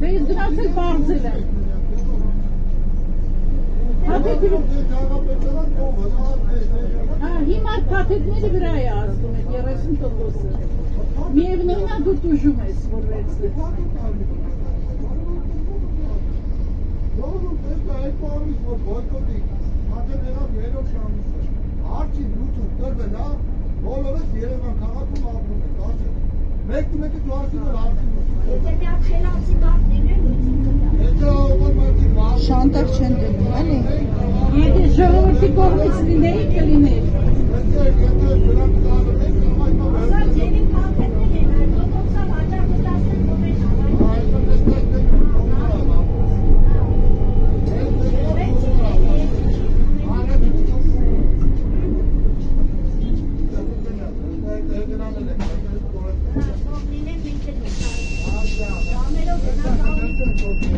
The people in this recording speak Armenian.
Դե ես դրանց էլ բարձել եմ։ Հիմա փաթեթների վրա է ազդում է 30%-ը։ Միևնույնն է դու տուժում ես, որ վերցնես։ Շանտակ չեն դնում, էլի։ Եթե ժողովրդի կողմից լինեի, կլիներ։ Thank you.